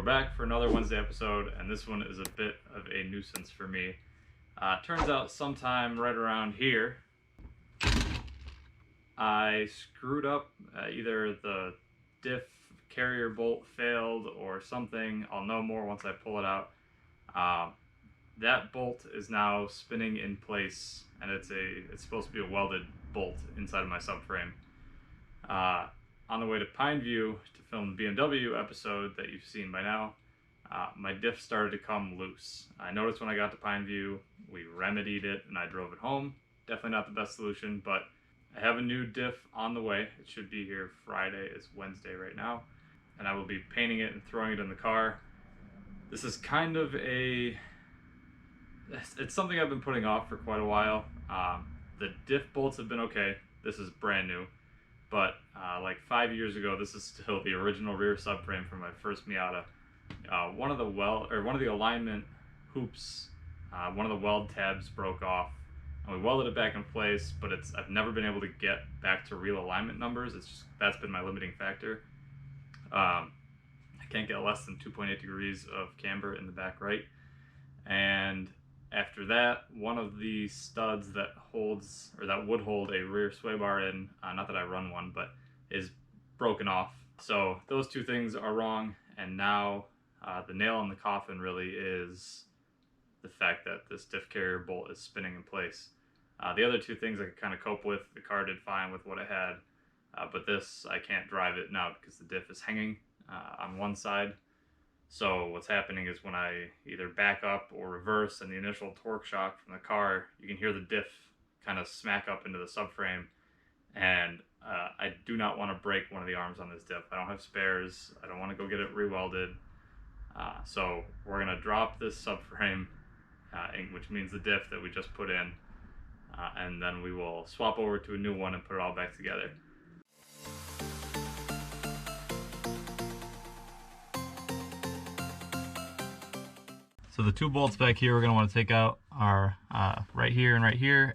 back for another Wednesday episode, and this one is a bit of a nuisance for me. Turns out sometime right around here, I screwed up. Either the diff carrier bolt failed or something. I'll know more once I pull it out. That bolt is now spinning in place, and it's supposed to be a welded bolt inside of my subframe. On the way to Pineview to film the BMW episode that you've seen by now, my diff started to come loose. I noticed when I got to Pineview, we remedied it and I drove it home. Definitely not the best solution, but I have a new diff on the way. It should be here Friday. It's Wednesday right now. And I will be painting it and throwing it in the car. This is kind of it's something I've been putting off for quite a while. The diff bolts have been okay. This is brand new. But like 5 years ago, this is still the original rear subframe from my first Miata. One of the alignment hoops, one of the weld tabs broke off, and we welded it back in place. But I've never been able to get back to real alignment numbers. That's been my limiting factor. I can't get less than 2.8 degrees of camber in the back right. And after that, one of the studs that would hold a rear sway bar in, not that I run one, but is broken off. So those two things are wrong, and now the nail in the coffin really is the fact that this diff carrier bolt is spinning in place. The other two things I could kind of cope with. The car did fine with what it had, but this, I can't drive it now because the diff is hanging on one side. So what's happening is when I either back up or reverse and the initial torque shock from the car, you can hear the diff kind of smack up into the subframe. And I do not want to break one of the arms on this diff. I don't have spares. I don't want to go get it rewelded. So we're going to drop this subframe, which means the diff that we just put in, and then we will swap over to a new one and put it all back together. So the two bolts back here we're going to want to take out are right here,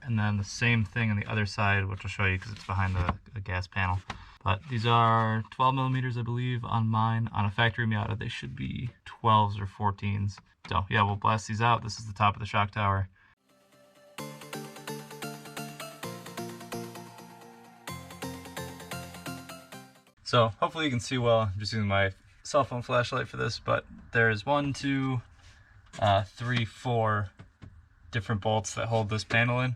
and then the same thing on the other side, which I'll show you because it's behind the gas panel. But these are 12 millimeters, I believe, on mine. On a factory Miata, they should be 12s or 14s. So yeah, we'll blast these out. This is the top of the shock tower. So hopefully you can see well. I'm just using my cell phone flashlight for this, but there's 1, 2, 3, 4 different bolts that hold this panel in,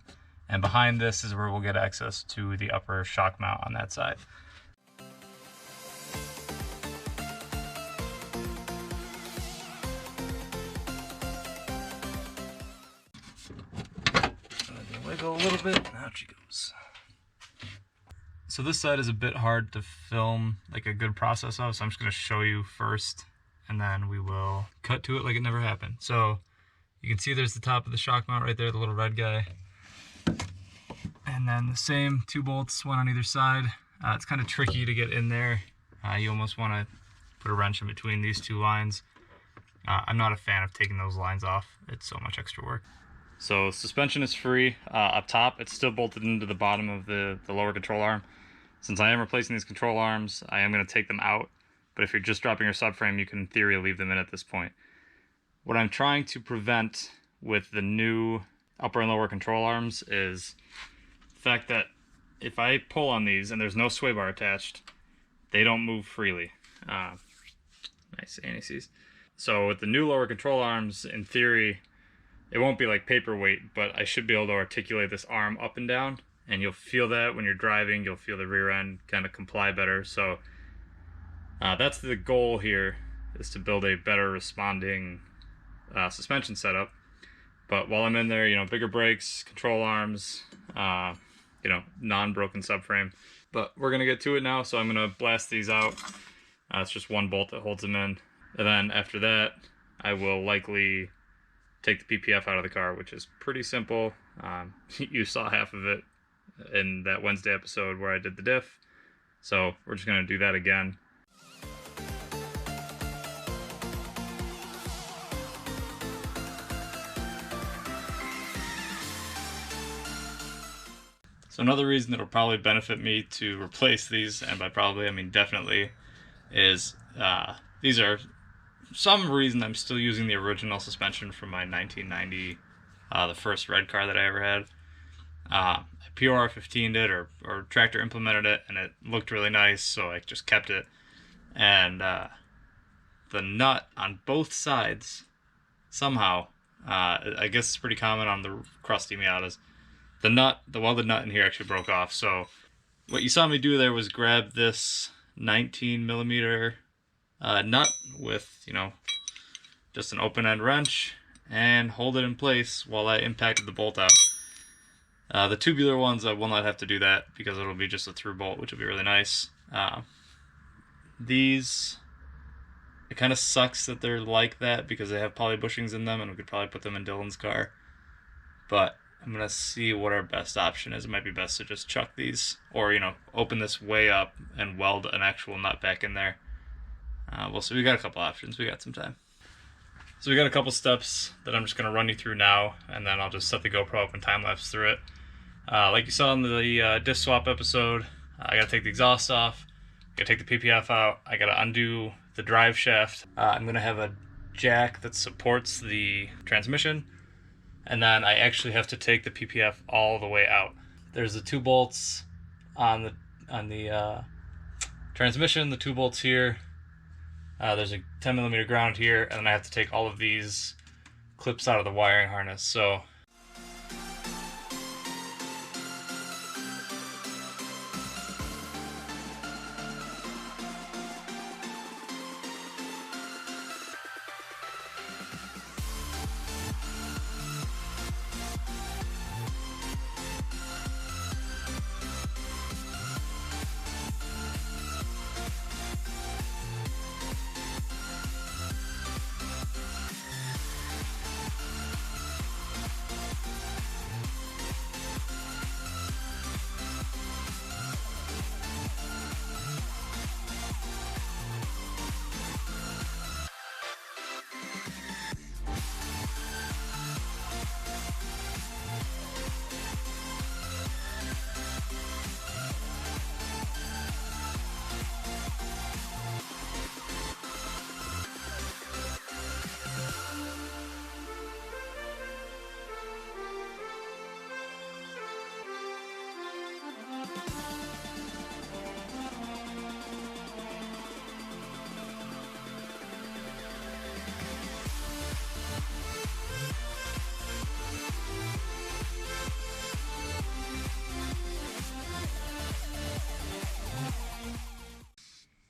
and behind this is where we'll get access to the upper shock mount on that side. Wiggle a little bit, and out she goes. So this side is a bit hard to film like a good process of, so I'm just going to show you first, and then we will cut to it like it never happened. So you can see there's the top of the shock mount right there, the little red guy. And then the same two bolts, one on either side. It's kind of tricky to get in there. You almost want to put a wrench in between these two lines. I'm not a fan of taking those lines off. It's so much extra work. So suspension is free. Up top, it's still bolted into the bottom of the lower control arm. Since I am replacing these control arms, I am going to take them out. But if you're just dropping your subframe, you can in theory leave them in at this point. What I'm trying to prevent with the new upper and lower control arms is the fact that if I pull on these and there's no sway bar attached, they don't move freely. Nice anti-seize. So with the new lower control arms, in theory, it won't be like paperweight, but I should be able to articulate this arm up and down, and you'll feel that when you're driving. You'll feel the rear end kind of comply better. So that's the goal here, is to build a better responding suspension setup. But while I'm in there, bigger brakes, control arms, non-broken subframe. But we're gonna get to it now, so I'm gonna blast these out. It's just one bolt that holds them in. And then after that, I will likely take the PPF out of the car, which is pretty simple. You saw half of it in that Wednesday episode where I did the diff. So we're just gonna do that again. So another reason it'll probably benefit me to replace these, and by probably I mean definitely, is these are some reason, I'm still using the original suspension from my 1990, the first red car that I ever had. I POR 15'd it, or tractor implemented it, and it looked really nice, so I just kept it. And the nut on both sides, somehow, I guess it's pretty common on the crusty Miatas, the welded nut in here actually broke off. So what you saw me do there was grab this 19 millimeter nut with, you know, just an open end wrench and hold it in place while I impacted the bolt out. The tubular ones, I will not have to do that because it'll be just a through bolt, which will be really nice. These, it kind of sucks that they're like that because they have poly bushings in them, and we could probably put them in Dylan's car. But I'm going to see what our best option is. It might be best to just chuck these, or, you know, open this way up and weld an actual nut back in there. We'll see. We got a couple options. We got some time. So we got a couple steps that I'm just going to run you through now, and then I'll just set the GoPro up and time-lapse through it. Like you saw in the diff swap episode, I got to take the exhaust off, got to take the PPF out, I got to undo the drive shaft. I'm going to have a jack that supports the transmission, and then I actually have to take the PPF all the way out. There's the 2 bolts on the transmission, the 2 bolts here. There's a 10 millimeter ground here, and then I have to take all of these clips out of the wiring harness. So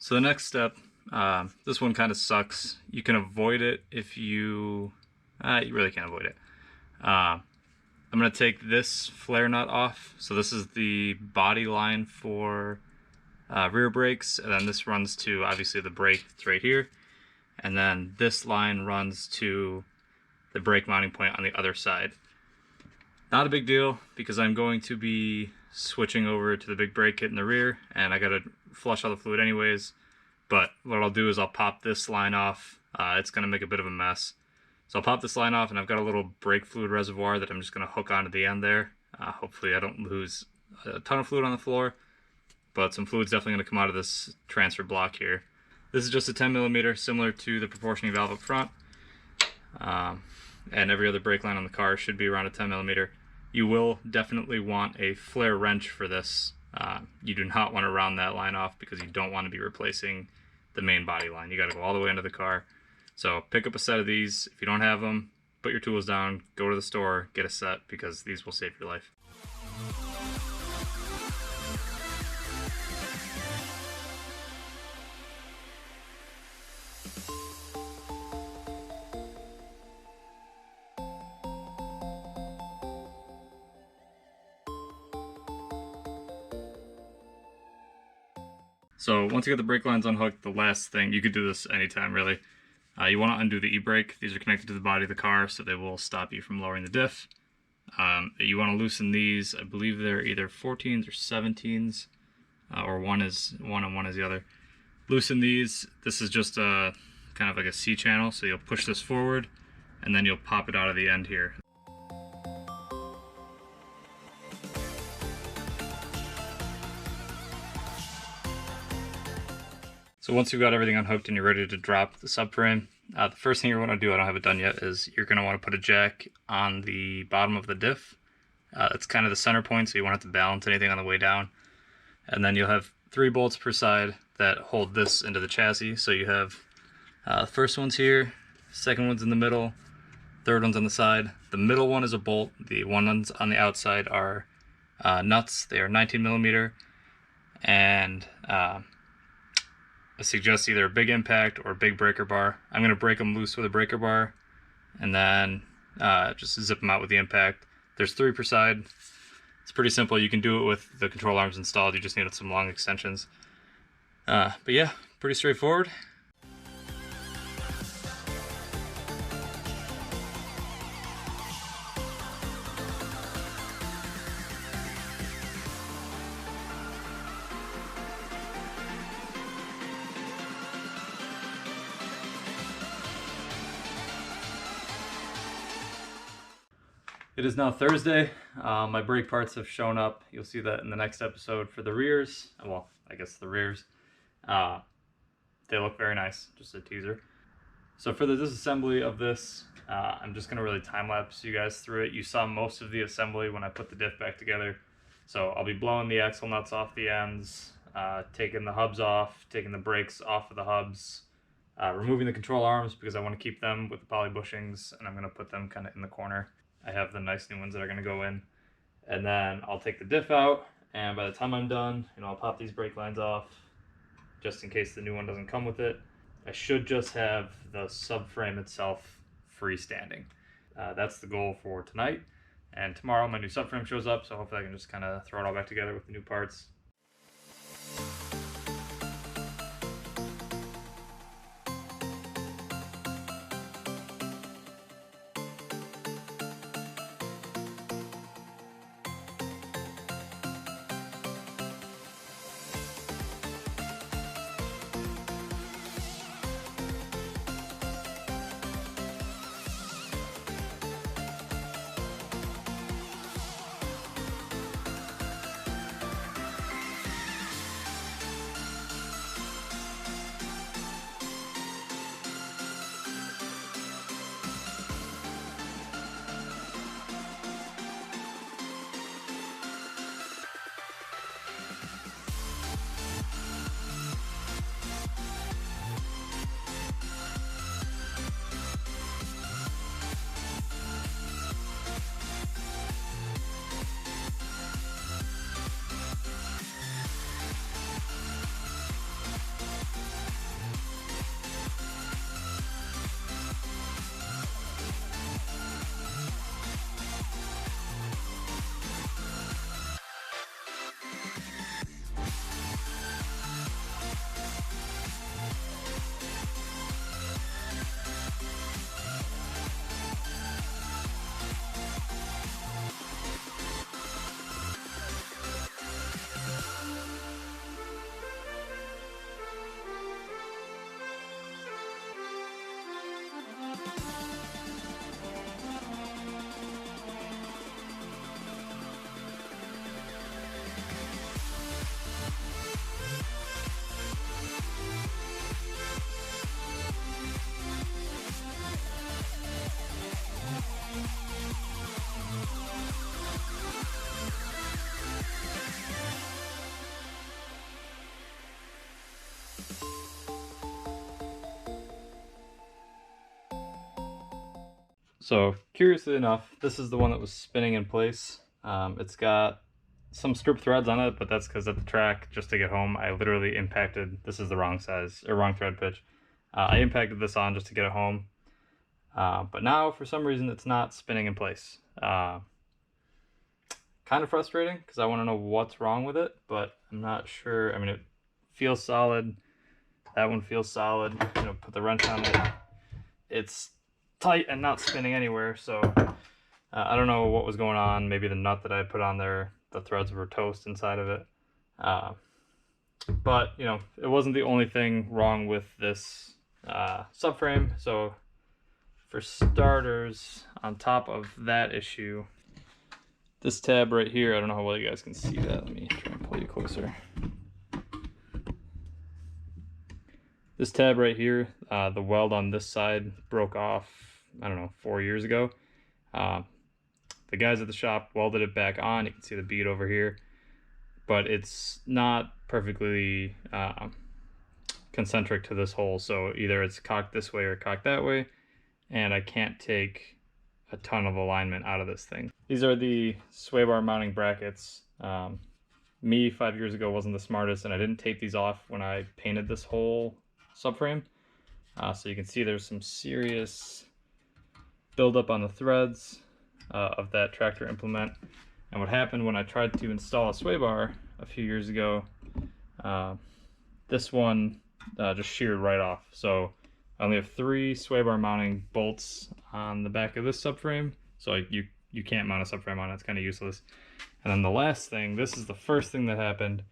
So the next step, this one kind of sucks. You can avoid it if you really can't avoid it. I'm going to take this flare nut off. So this is the body line for rear brakes, and then this runs to, obviously, the brake. It's right here. And then this line runs to the brake mounting point on the other side. Not a big deal because I'm going to be switching over to the big brake kit in the rear, and I got to flush all the fluid anyways. But what I'll do is I'll pop this line off. It's going to make a bit of a mess. So I'll pop this line off, and I've got a little brake fluid reservoir that I'm just going to hook onto the end there. Hopefully I don't lose a ton of fluid on the floor, but some fluid's definitely going to come out of this transfer block here. This is just a 10 millimeter, similar to the proportioning valve up front. And every other brake line on the car should be around a 10 millimeter. You will definitely want a flare wrench for this. You do not want to round that line off because you don't want to be replacing the main body line. You got to go all the way into the car. So pick up a set of these. If you don't have them, put your tools down, go to the store, get a set, because these will save your life. So once you get the brake lines unhooked, the last thing, you could do this anytime really, you want to undo the e-brake. These are connected to the body of the car, so they will stop you from lowering the diff. You want to loosen these. I believe they're either 14s or 17s, or one is one and one is the other. Loosen these. This is just a kind of like a C channel, so you'll push this forward, and then you'll pop it out of the end here. So once you've got everything unhooked and you're ready to drop the subframe, The first thing you're going to do, I don't have it done yet, is you're going to want to put a jack on the bottom of the diff. It's kind of the center point, so you won't have to balance anything on the way down. And then you'll have 3 bolts per side that hold this into the chassis. So you have the first one's here, second one's in the middle, third one's on the side. The middle one is a bolt. The ones on the outside are nuts. They are 19 millimeter, and I suggest either a big impact or a big breaker bar. I'm going to break them loose with a breaker bar, and then just zip them out with the impact. There's 3 per side. It's pretty simple. You can do it with the control arms installed. You just need some long extensions. But yeah, pretty straightforward. It is now Thursday. My brake parts have shown up. You'll see that in the next episode for the rears. Well, I guess the rears. They look very nice, just a teaser. So for the disassembly of this, I'm just going to really time-lapse you guys through it. You saw most of the assembly when I put the diff back together. So I'll be blowing the axle nuts off the ends, taking the hubs off, taking the brakes off of the hubs, removing the control arms because I want to keep them with the poly bushings, and I'm going to put them kind of in the corner. I have the nice new ones that are going to go in. And then I'll take the diff out, and by the time I'm done, I'll pop these brake lines off just in case the new one doesn't come with it. I should just have the subframe itself freestanding. That's the goal for tonight. And tomorrow my new subframe shows up, so hopefully I can just kind of throw it all back together with the new parts. So, curiously enough, this is the one that was spinning in place. It's got some strip threads on it, but that's because at the track, just to get home, I literally impacted, this is the wrong size, or wrong thread pitch. I impacted this on just to get it home. But now, for some reason, it's not spinning in place. Kind of frustrating, because I want to know what's wrong with it, but I'm not sure. I mean, it feels solid. That one feels solid. Put the wrench on it. It's tight and not spinning anywhere, so I don't know what was going on. Maybe the nut that I put on there, the threads were toast inside of it. But it wasn't the only thing wrong with this subframe. So for starters, on top of that issue, this tab right here, I don't know how well you guys can see that. Let me try and pull you closer. This tab right here, the weld on this side broke off, I don't know, 4 years ago. The guys at the shop welded it back on. You can see the bead over here, but it's not perfectly concentric to this hole, so either it's cocked this way or cocked that way, and I can't take a ton of alignment out of this thing. These are the sway bar mounting brackets. Me 5 years ago wasn't the smartest, and I didn't tape these off when I painted this whole subframe. So you can see there's some serious buildup on the threads of that tractor implement. And what happened when I tried to install a sway bar a few years ago, this one just sheared right off. So I only have 3 sway bar mounting bolts on the back of this subframe, so you can't mount a subframe on it. It's kind of useless. And then the last thing, this is the first thing that happened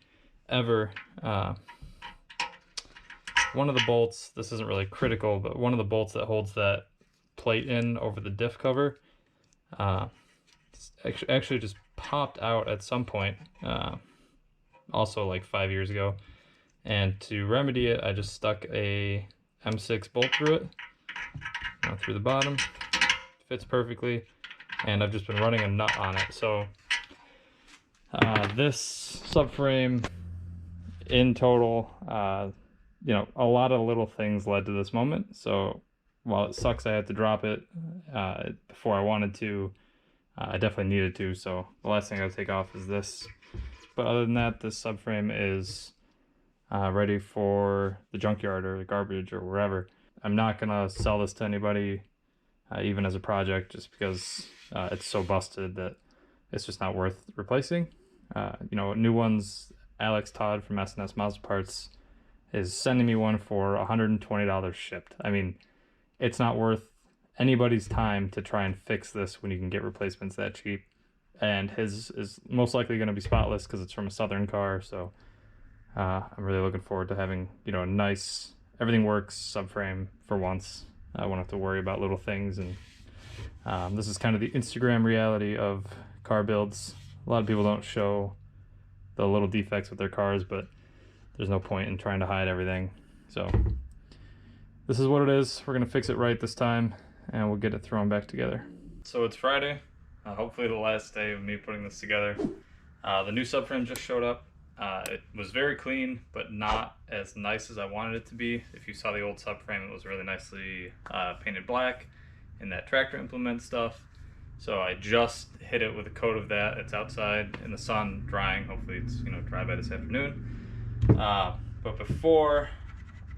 ever. One of the bolts, this isn't really critical, but one of the bolts that holds that plate in over the diff cover actually just popped out at some point, also like 5 years ago. And to remedy it, I just stuck a M6 bolt through it, through the bottom. Fits perfectly, and I've just been running a nut on it. So this subframe in total, you know, a lot of little things led to this moment. So while it sucks I had to drop it before I wanted to, I definitely needed to. So the last thing I gotta take off is this. But other than that, this subframe is ready for the junkyard or the garbage or wherever. I'm not gonna sell this to anybody, even as a project, just because it's so busted that it's just not worth replacing. You know, new ones, Alex Todd from SNS Mazda Parts is sending me one for $120 shipped. I mean, it's not worth anybody's time to try and fix this when you can get replacements that cheap. And his is most likely going to be spotless because it's from a Southern car. So I'm really looking forward to having, you know, a nice, everything works subframe for once. I won't have to worry about little things. And this is kind of the Instagram reality of car builds. A lot of people don't show the little defects with their cars, but there's no point in trying to hide everything. So this is what it is. We're gonna fix it right this time, and we'll get it thrown back together. So it's Friday, hopefully the last day of me putting this together. The new subframe just showed up. It was very clean, but not as nice as I wanted it to be. If you saw the old subframe, it was really nicely painted black in that tractor implement stuff. So I just hit it with a coat of that. It's outside in the sun drying. Hopefully it's, you know, dry by this afternoon. But before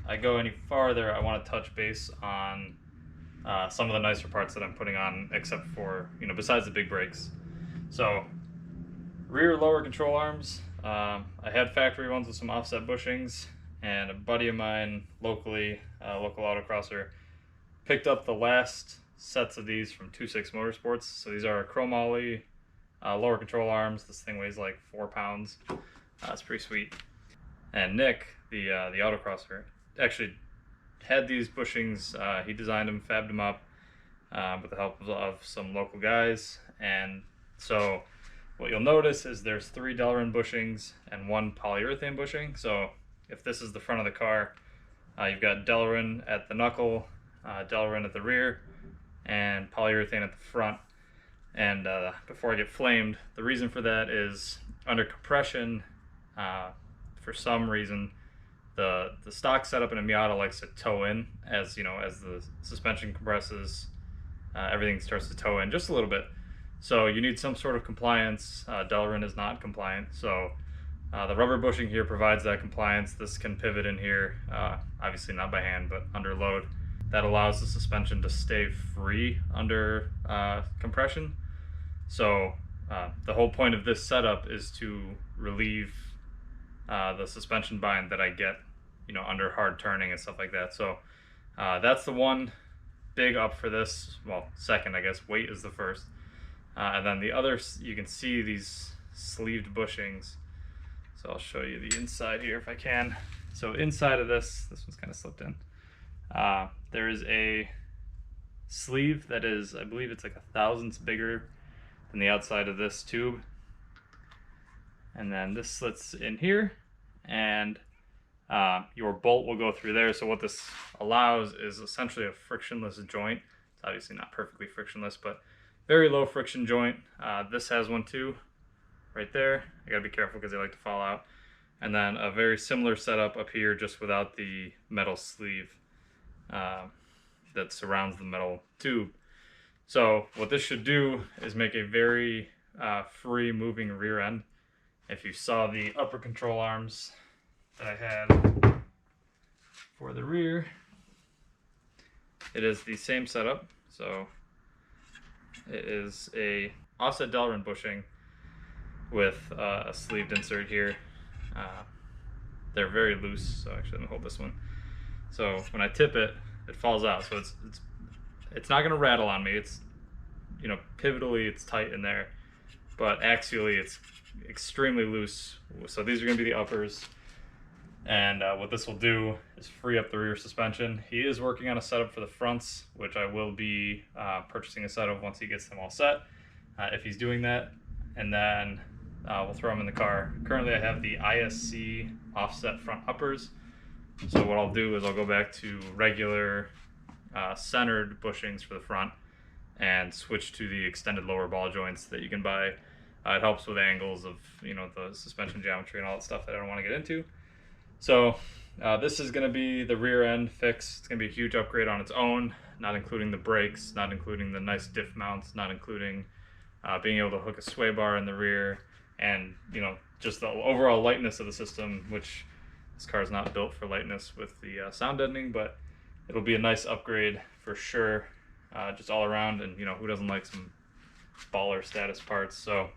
I go any farther, I want to touch base on some of the nicer parts that I'm putting on, except for, you know, besides the big brakes. So rear lower control arms, I had factory ones with some offset bushings, and a buddy of mine locally, local autocrosser, picked up the last sets of these from 26 Motorsports. So these are chromoly lower control arms. This thing weighs like 4 pounds. It's pretty sweet. And Nick, the autocrosser, actually had these bushings. He designed them, fabbed them up with the help of some local guys. And so what you'll notice is there's 3 Delrin bushings and 1 polyurethane bushing. So if this is the front of the car, you've got Delrin at the knuckle, Delrin at the rear, and polyurethane at the front. And before I get flamed, the reason for that is under compression, for some reason, the stock setup in a Miata likes to toe in as, you know, as the suspension compresses, everything starts to toe in just a little bit. So you need some sort of compliance. Delrin is not compliant, so the rubber bushing here provides that compliance. This can pivot in here, obviously not by hand, but under load. That allows the suspension to stay free under compression. So the whole point of this setup is to relieve the suspension bind that I get, you know, under hard turning and stuff like that. So that's the one big up for this. Well, second, I guess. Weight is the first. And then the other, you can see these sleeved bushings. So I'll show you the inside here if I can. So inside of this one's kind of slipped in. There is a sleeve that is, I believe it's like 1/1000th bigger than the outside of this tube. And then this slits in here, and your bolt will go through there. So what this allows is essentially a frictionless joint. It's obviously not perfectly frictionless, but very low friction joint. This has one too, right there. I gotta be careful because they like to fall out. And then a very similar setup up here, just without the metal sleeve that surrounds the metal tube. So what this should do is make a very free moving rear end. If you saw the upper control arms that I had for the rear, it is the same setup. So it is a offset Delrin bushing with a sleeved insert here. They're very loose, so actually let me hold this one. So when I tip it, it falls out. So it's not gonna rattle on me. It's, you know, pivotally it's tight in there, but axially it's extremely loose. So these are gonna be the uppers. And what this will do is free up the rear suspension. He is working on a setup for the fronts, which I will be purchasing a set of once he gets them all set, if he's doing that. And then we'll throw them in the car. Currently I have the ISC offset front uppers. So what I'll do is I'll go back to regular centered bushings for the front and switch to the extended lower ball joints that you can buy. It helps with angles of, you know, the suspension geometry and all that stuff that I don't want to get into. So this is going to be the rear end fix. It's going to be a huge upgrade on its own, not including the brakes, not including the nice diff mounts, not including being able to hook a sway bar in the rear, and, you know, just the overall lightness of the system, which this car is not built for lightness with the sound deadening, but it'll be a nice upgrade for sure, just all around. And, you know, who doesn't like some baller status parts? So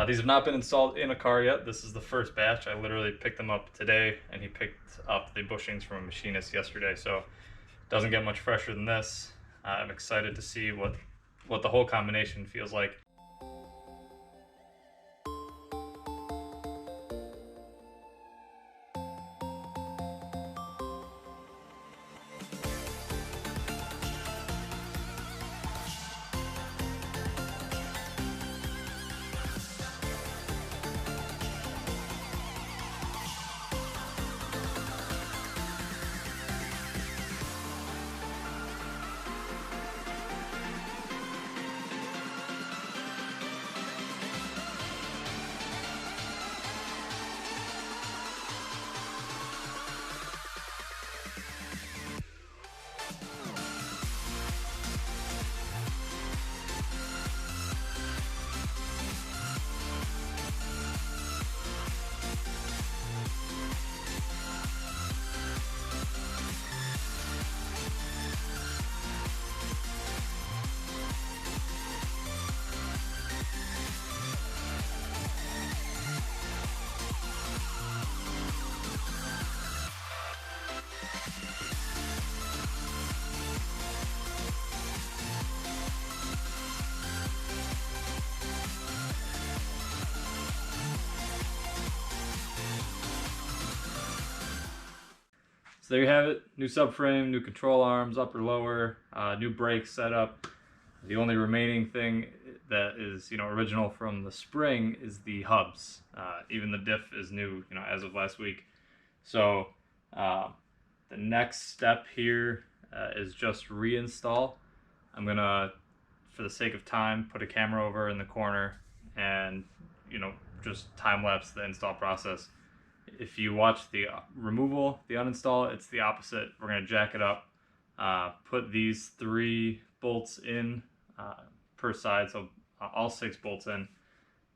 these have not been installed in a car yet. This is the first batch. I literally picked them up today, and he picked up the bushings from a machinist yesterday, so it doesn't get much fresher than this. I'm excited to see what the whole combination feels like. So there you have it. New subframe, new control arms, upper lower, new brake setup. The only remaining thing that is, you know, original from the spring is the hubs. Even the diff is new, you know, as of last week. So the next step here is just reinstall. I'm gonna, for the sake of time, put a camera over in the corner and, you know, just time lapse the install process. If you watch the removal, the uninstall, it's the opposite. We're going to jack it up, put these 3 bolts in per side, so all 6 bolts in,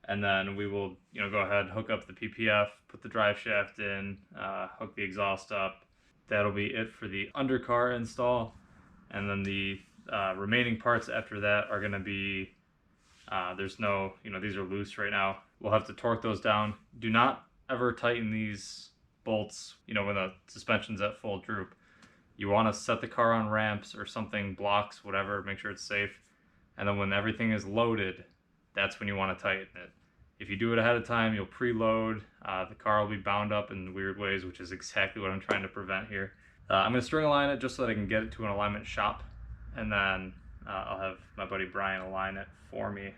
and then we will, you know, go ahead, hook up the PPF, put the drive shaft in, hook the exhaust up. That'll be it for the undercar install, and then the remaining parts after that are going to be, there's no, you know, these are loose right now. We'll have to torque those down. Do not ever tighten these bolts, you know, when the suspension's at full droop. You want to set the car on ramps or something, blocks, whatever, make sure it's safe. And then when everything is loaded, that's when you want to tighten it. If you do it ahead of time, you'll preload. The car will be bound up in weird ways, which is exactly what I'm trying to prevent here. I'm going to string align it just so that I can get it to an alignment shop, and then I'll have my buddy Brian align it for me.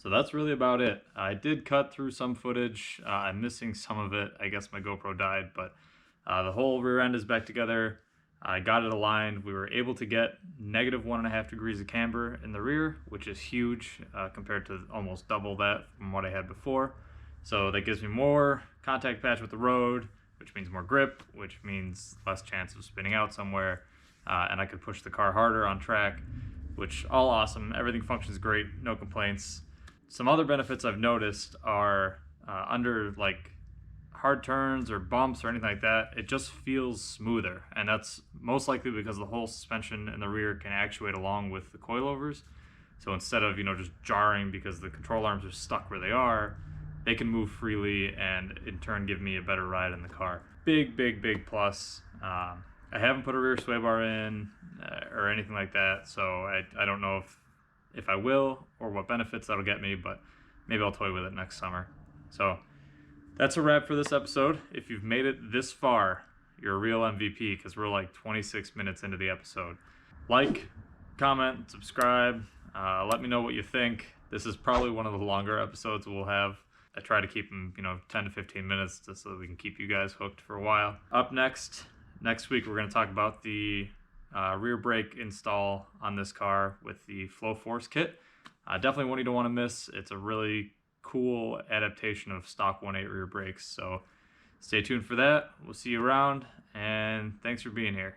So that's really about it. I did cut through some footage. I'm missing some of it. I guess my GoPro died, but the whole rear end is back together. I got it aligned. We were able to get negative 1.5 degrees of camber in the rear, which is huge compared to almost double that from what I had before. So that gives me more contact patch with the road, which means more grip, which means less chance of spinning out somewhere. And I could push the car harder on track, which all awesome. Everything functions great, no complaints. Some other benefits I've noticed are under like hard turns or bumps or anything like that, it just feels smoother, and that's most likely because the whole suspension in the rear can actuate along with the coilovers. So instead of just jarring because the control arms are stuck where they are, they can move freely and in turn give me a better ride in the car. Big plus. I haven't put a rear sway bar in or anything like that, so I don't know if I will or what benefits that'll get me, but maybe I'll toy with it next summer. So that's a wrap for this episode. If you've made it this far, you're a real MVP because we're like 26 minutes into the episode. Like, comment, subscribe, let me know what you think. This is probably one of the longer episodes we'll have. I try to keep them 10 to 15 minutes just so that we can keep you guys hooked for a while. Up next week we're going to talk about the rear brake install on this car with the Flow Force kit. Definitely one you don't want to miss. It's a really cool adaptation of stock 1.8 rear brakes, so stay tuned for that. We'll see you around, and thanks for being here.